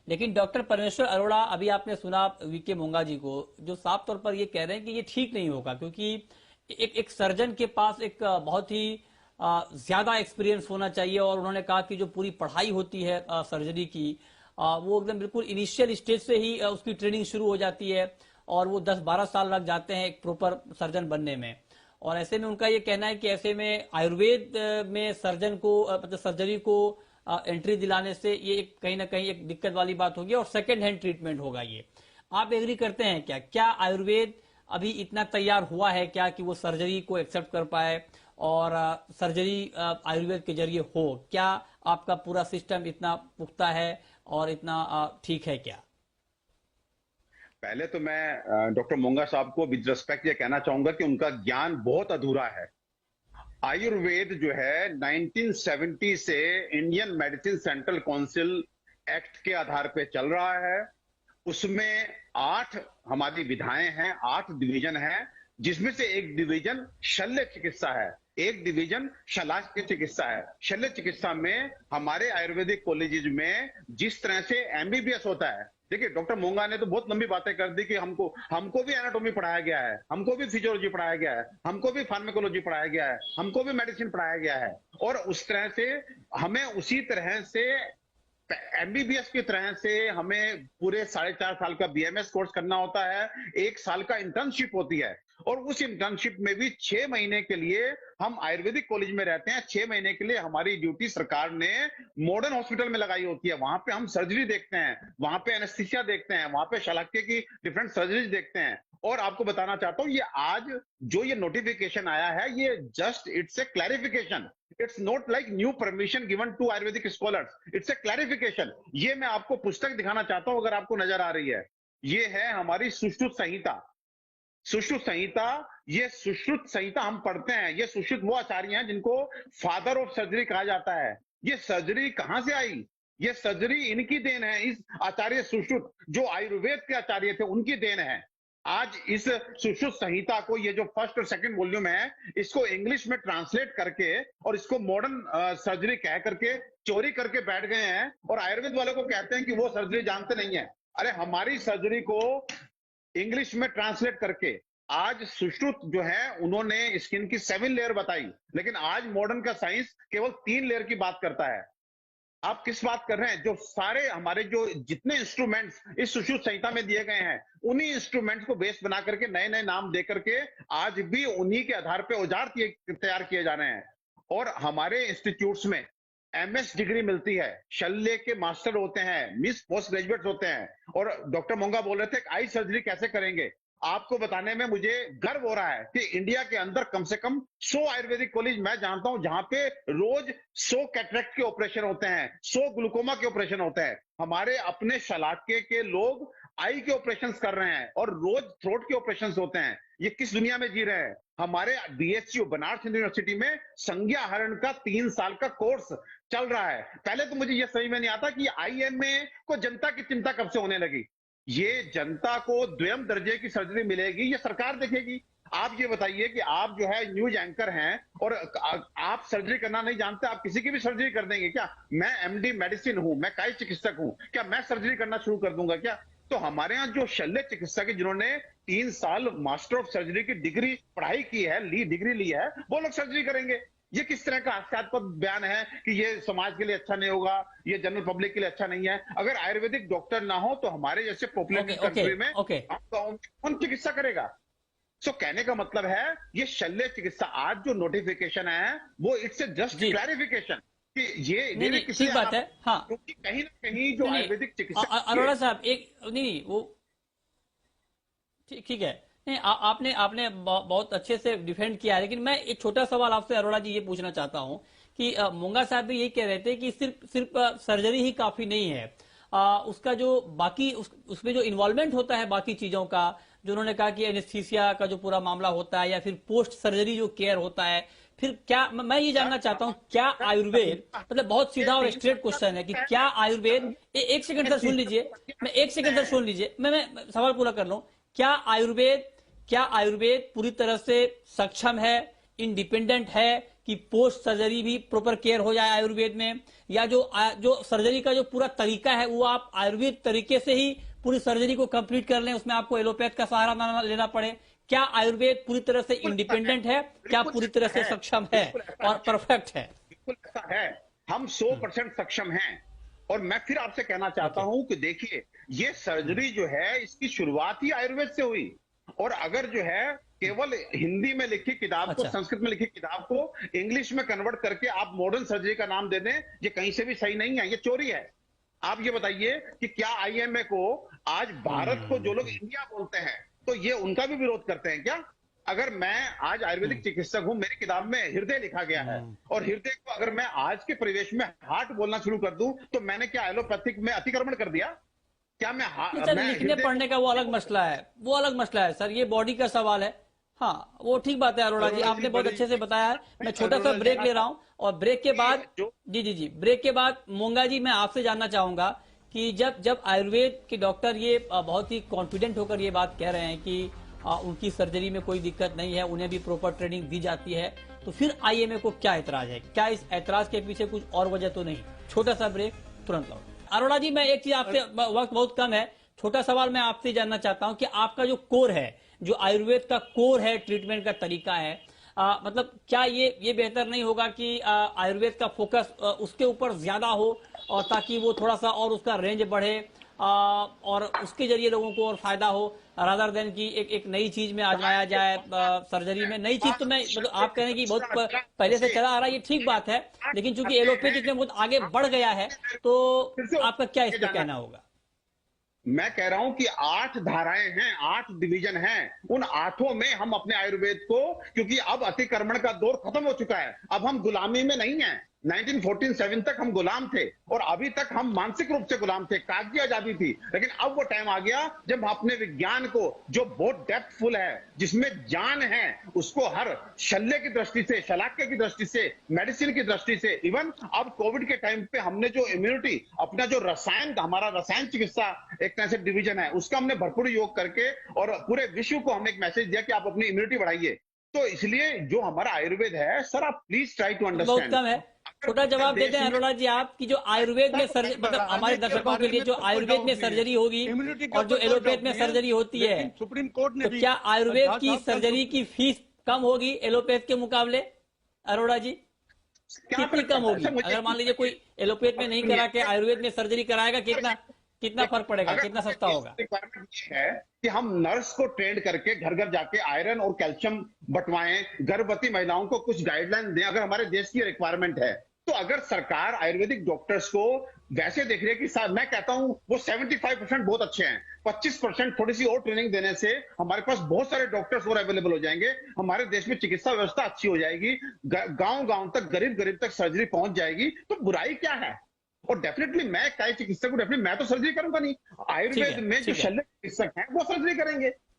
लेकिन डॉक्टर परमेश्वर अरोड़ा, अभी आपने सुना वीके मोंगा जी को, जो साफ तौर पर ये कह रहे हैं कि ये ठीक नहीं होगा, क्योंकि एक सर्जन के पास एक बहुत ही ज्यादा एक्सपीरियंस होना चाहिए। और उन्होंने कहा कि जो पूरी पढ़ाई होती है सर्जरी की, वो एकदम बिल्कुल इनिशियल स्टेज से ही उसकी ट्रेनिंग शुरू हो जाती है, और वो 10-12 साल लग जाते हैं एक प्रॉपर सर्जन बनने में। और ऐसे में उनका ये कहना है कि ऐसे में आयुर्वेद में सर्जन को मतलब सर्जरी को एंट्री दिलाने से ये कहीं ना कहीं एक दिक्कत वाली बात होगी, और सेकेंड हैंड ट्रीटमेंट होगा ये। आप एग्री करते हैं क्या? क्या आयुर्वेद अभी इतना तैयार हुआ है क्या कि वो सर्जरी को एक्सेप्ट कर पाए, और सर्जरी आयुर्वेद के जरिए हो? क्या आपका पूरा सिस्टम इतना पुख्ता है और इतना ठीक है क्या? पहले तो मैं डॉक्टर मोंगा साहब को विद रिस्पेक्ट ये कहना चाहूंगा कि उनका ज्ञान बहुत अधूरा है। आयुर्वेद जो है 1970 से Indian medicine central council act के आधार पे चल रहा है। उसमें 8 हमारी विधाएं हैं, 8 डिवीजन हैं, जिसमें से एक डिवीजन शल्य चिकित्सा है, एक डिवीजन शलाक्य चिकित्सा है। शल्य चिकित्सा में हमारे आयुर्वेदिक कॉलेजेज में जिस तरह से एमबीबीएस होता है, देखिए डॉक्टर मोंगा ने तो बहुत लंबी बातें कर दी कि हमको भी एनाटॉमी पढ़ाया गया है, हमको भी फिजियोलॉजी पढ़ाया गया है, हमको भी फार्माकोलॉजी पढ़ाया गया है, हमको भी मेडिसिन पढ़ाया गया है। और उस तरह से हमें उसी तरह से एमबीबीएस की तरह से हमें पूरे 4.5 साल का बीएमएस कोर्स करना होता है, 1 साल का इंटर्नशिप होती है, और उस इंटर्नशिप में भी 6 महीने के लिए हम आयुर्वेदिक कॉलेज में रहते हैं। 6 महीने के लिए हमारी ड्यूटी सरकार ने मॉडर्न हॉस्पिटल में लगाई होती है। वहां पे हम सर्जरी देखते हैं, वहां पे एनेस्थीसिया देखते हैं, वहां पे शल्य की डिफरेंट सर्जरीज देखते हैं। और आपको बताना चाहता हूं, ये आज जो ये नोटिफिकेशन आया है, ये just it's a clarification. It's not like new permission given to ayurvedic scholars, it's a clarification. ये मैं आपको पुस्तक दिखाना चाहता हूं, अगर आपको नजर आ रही है। ये है हमारी सुश्रुत संहिता। सुश्रुत संहिता, ये सुश्रुत संहिता हम पढ़ते हैं। ये सुश्रुत वो आचार्य हैं जिनको फादर ऑफ सर्जरी कहा जाता है। ये सर्जरी कहां से आई? ये सर्जरी इनकी देन है। इस आचार्य सुश्रुत जो आयुर्वेद के आचार्य थे, उनकी देन है। आज इस सुश्रुत संहिता को, ये जो फर्स्ट और सेकंड वॉल्यूम है, इसको इंग्लिश में ट्रांसलेट करके और इसको मॉडर्न सर्जरी कह करके चोरी करके बैठ गए हैं, और आयुर्वेद वालों को कहते हैं कि वो सर्जरी जानते नहीं है। अरे हमारी सर्जरी को इंग्लिश में ट्रांसलेट करके आज सुश्रुत जो है, उन्होंने स्किन की 7 लेयर बताई, लेकिन आज मॉडर्न का साइंस केवल 3 लेयर की बात करता है। आप किस बात कर रहे हैं? जो सारे हमारे जो जितने इंस्ट्रूमेंट्स इस सुश्रुत संहिता में दिए गए हैं, उन्हीं इंस्ट्रूमेंट्स को बेस बना करके नए नए नाम दे करके आज भी उन्हीं के आधार पे औजार तैयार किए जा रहे हैं। और हमारे इंस्टीट्यूट्स में एमएस डिग्री मिलती है, शल्य के मास्टर होते हैं, मिस पोस्ट ग्रेजुएट होते हैं। और डॉक्टर मोंगा बोल रहे थे कि आई सर्जरी कैसे करेंगे। आपको बताने में मुझे गर्व हो रहा है कि इंडिया के अंदर कम से कम 100 आयुर्वेदिक कॉलेज मैं जानता हूं, जहां पे रोज 100 कैटरेक्ट के ऑपरेशन होते हैं, 100 ग्लूकोमा के ऑपरेशन होते हैं। हमारे अपने शलाके के लोग आई के ऑपरेशन कर रहे हैं, और रोज थ्रोट के ऑपरेशन होते हैं। ये किस दुनिया में जी रहे हैं? हमारे बीएचयू बनारस यूनिवर्सिटी में संज्ञाहरण का 3 साल का कोर्स चल रहा है। पहले तो मुझे यह समझ में नहीं आता कि आईएमए को जनता की चिंता कब से होने लगी। ये जनता को द्वितीय दर्जे की सर्जरी मिलेगी, ये सरकार देखेगी। आप ये बताइए कि आप जो है न्यूज एंकर हैं और आप सर्जरी करना नहीं जानते, आप किसी की भी सर्जरी कर देंगे क्या? मैं एमडी मेडिसिन हूं, मैं काय चिकित्सक हूं, क्या मैं सर्जरी करना शुरू कर दूंगा क्या? तो हमारे यहाँ जो शल्य चिकित्सक है, जिन्होंने 3 साल मास्टर ऑफ सर्जरी की डिग्री पढ़ाई की है, डिग्री ली है, वो लोग सर्जरी करेंगे। ये किस तरह का हास्यास्पद बयान है कि ये समाज के लिए अच्छा नहीं होगा, ये जनरल पब्लिक के लिए अच्छा नहीं है। अगर आयुर्वेदिक डॉक्टर ना हो तो हमारे जैसे पॉपुलेटेड कंट्री में कौन चिकित्सा करेगा? सो कहने का मतलब है, ये शल्य चिकित्सा आज जो नोटिफिकेशन है, वो इट्स ए जस्ट क्लैरिफिकेशन कि ये नहीं नहीं, ठीक बात है। हाँ, क्योंकि कहीं ना कहीं जो आयुर्वेदिक चिकित्सा अरोड़ा साहब, एक नहीं वो ठीक है। नहीं, आपने आपने बहुत अच्छे से डिफेंड किया है, लेकिन मैं एक छोटा सवाल आपसे अरोड़ा जी ये पूछना चाहता हूं कि मोंगा साहब भी यही कह रहे थे कि सिर्फ सर्जरी ही काफी नहीं है। उसका जो बाकी उसमें जो इन्वॉल्वमेंट होता है बाकी चीजों का, जो उन्होंने कहा कि एनेस्थीसिया का जो पूरा मामला होता है, या फिर पोस्ट सर्जरी जो केयर होता है, फिर क्या, मैं ये जानना चाहता हूं, क्या आयुर्वेद, मतलब बहुत सीधा और स्ट्रेट क्वेश्चन है कि क्या आयुर्वेद, एक सेकंड सर सुन लीजिए, मैं एक सेकंड सर सुन लीजिए, मैं सवाल पूरा कर लूं। क्या आयुर्वेद पूरी तरह से सक्षम है, इंडिपेंडेंट है, कि पोस्ट सर्जरी भी प्रॉपर केयर हो जाए आयुर्वेद में, या जो सर्जरी का जो पूरा तरीका है वो आप आयुर्वेद तरीके से ही पूरी सर्जरी को कंप्लीट कर लें, उसमें आपको एलोपैथ का सहारा ना लेना पड़े? क्या आयुर्वेद पूरी तरह से इंडिपेंडेंट है? क्या पूरी तरह से सक्षम है और परफेक्ट है? बिल्कुल ऐसा है, हम 100% सक्षम हैं। और मैं फिर आपसे कहना चाहता हूं कि देखिए, ये सर्जरी जो है इसकी शुरुआत ही आयुर्वेद से हुई। और अगर जो है केवल हिंदी में लिखी किताब को, अच्छा। संस्कृत में लिखी किताब को इंग्लिश में कन्वर्ट करके आप मॉडर्न सर्जरी का नाम दे दें, ये कहीं से भी सही नहीं है, ये चोरी है। आप ये बताइए कि क्या आईएमए को आज भारत को जो लोग इंडिया बोलते हैं, तो ये उनका भी विरोध करते हैं क्या? अगर मैं आज आयुर्वेदिक चिकित्सक हूं, मेरी किताब में हृदय लिखा गया है, और हृदय को अगर मैं आज के परिवेश में हार्ट बोलना शुरू कर दूं, तो मैंने क्या एलोपैथिक में अतिक्रमण कर दिया? क्या मैं नहीं सर, लिखने पढ़ने का वो अलग मसला है, वो अलग मसला है सर, ये बॉडी का सवाल है। हाँ, वो ठीक बात है अरोड़ा जी, आपने बहुत अच्छे से बताया है। मैं छोटा सा ब्रेक ले रहा हूं, और ब्रेक के बाद जी ब्रेक के बाद मोंगा जी मैं आपसे जानना चाहूंगा कि जब आयुर्वेद के डॉक्टर ये बहुत ही कॉन्फिडेंट होकर ये बात कह रहे हैं कि उनकी सर्जरी में कोई दिक्कत नहीं है, उन्हें भी प्रॉपर ट्रेनिंग दी जाती है, तो फिर आईएमए को क्या ऐतराज है? क्या इस ऐतराज के पीछे कुछ और वजह तो नहीं? छोटा सा ब्रेक, तुरंत लौट। अरोड़ा जी, मैं एक चीज आपसे, वक्त बहुत कम है, छोटा सवाल मैं आपसे जानना चाहता हूं कि आपका जो कोर है, जो आयुर्वेद का कोर है, ट्रीटमेंट का तरीका है, मतलब क्या ये बेहतर नहीं होगा कि आयुर्वेद का फोकस उसके ऊपर ज्यादा हो, और ताकि वो थोड़ा सा और उसका रेंज बढ़े, और उसके जरिए लोगों को और फायदा हो, रादर देन की एक नई चीज में आजमाया जाए सर्जरी में? नई चीज तो मैं मतलब आप कह रहे हैं कि बहुत पहले से चला आ रहा है, ये ठीक बात है, लेकिन चूंकि एलोपैथिक में बहुत आगे बढ़ गया है, तो आपका क्या इस पर कहना होगा? मैं कह रहा हूं कि 8 धाराएं हैं, 8 डिवीजन हैं, उन 8 में हम अपने आयुर्वेद को, क्योंकि अब अतिक्रमण का दौर खत्म हो चुका है, अब हम गुलामी में नहीं है। 1947 तक हम गुलाम थे, और अभी तक हम मानसिक रूप से गुलाम थे, कागजी आजादी थी। लेकिन अब वो टाइम आ गया जब हम अपने विज्ञान को, जो बहुत डेप्थफुल है, जिसमें जान है, उसको हर शल्य की दृष्टि से, शलाक्य की दृष्टि से, मेडिसिन की दृष्टि से, इवन अब कोविड के टाइम पे हमने जो इम्यूनिटी, अपना जो रसायन, हमारा रसायन चिकित्सा एक तरह से डिवीजन है, उसका हमने भरपूर योग करके और पूरे विश्व को हमने एक मैसेज दिया कि आप अपनी इम्यूनिटी बढ़ाइए। तो इसलिए जो हमारा आयुर्वेद है, सर आप प्लीज ट्राई टू अंडरस्टैंड। बहुत कम है, छोटा जवाब देते हैं अरोड़ा जी आप, कि जो आयुर्वेद में सर्जरी, मतलब हमारे दर्शकों के लिए, जो आयुर्वेद में सर्जरी होगी और जो एलोपैथ में सर्जरी होती है, सुप्रीम कोर्ट ने, तो क्या आयुर्वेद की सर्जरी की फीस कम होगी एलोपैथ के मुकाबले? अरोड़ा जी, कितनी कम होगी? अगर मान लीजिए कोई एलोपैथ में नहीं करा के आयुर्वेद में सर्जरी कराएगा, कितना फर्क पड़ेगा, कितना सस्ता होगा? रिक्वायरमेंट ये है कि हम नर्स को ट्रेन करके घर घर जाके आयरन और कैल्शियम बंटवाएं, गर्भवती महिलाओं को कुछ गाइडलाइन दें, अगर हमारे देश की रिक्वायरमेंट है। तो अगर सरकार आयुर्वेदिक डॉक्टर्स को वैसे देख रही है कि मैं कहता हूं वो 75% बहुत अच्छे हैं, 25% थोड़ी सी और ट्रेनिंग देने से हमारे पास बहुत सारे डॉक्टर्स और अवेलेबल हो जाएंगे, हमारे देश में चिकित्सा व्यवस्था अच्छी हो जाएगी, गांव तक, गरीब तक सर्जरी पहुंच जाएगी, तो बुराई क्या है? और डेफिनेटली मैं काय चिकित्सक हूं, डेफिनेटली मैं तो सर्जरी करूंगा नहीं, आयुर्वेद में जो शल्य चिकित्सक हैं वो सर्जरी करेंगे।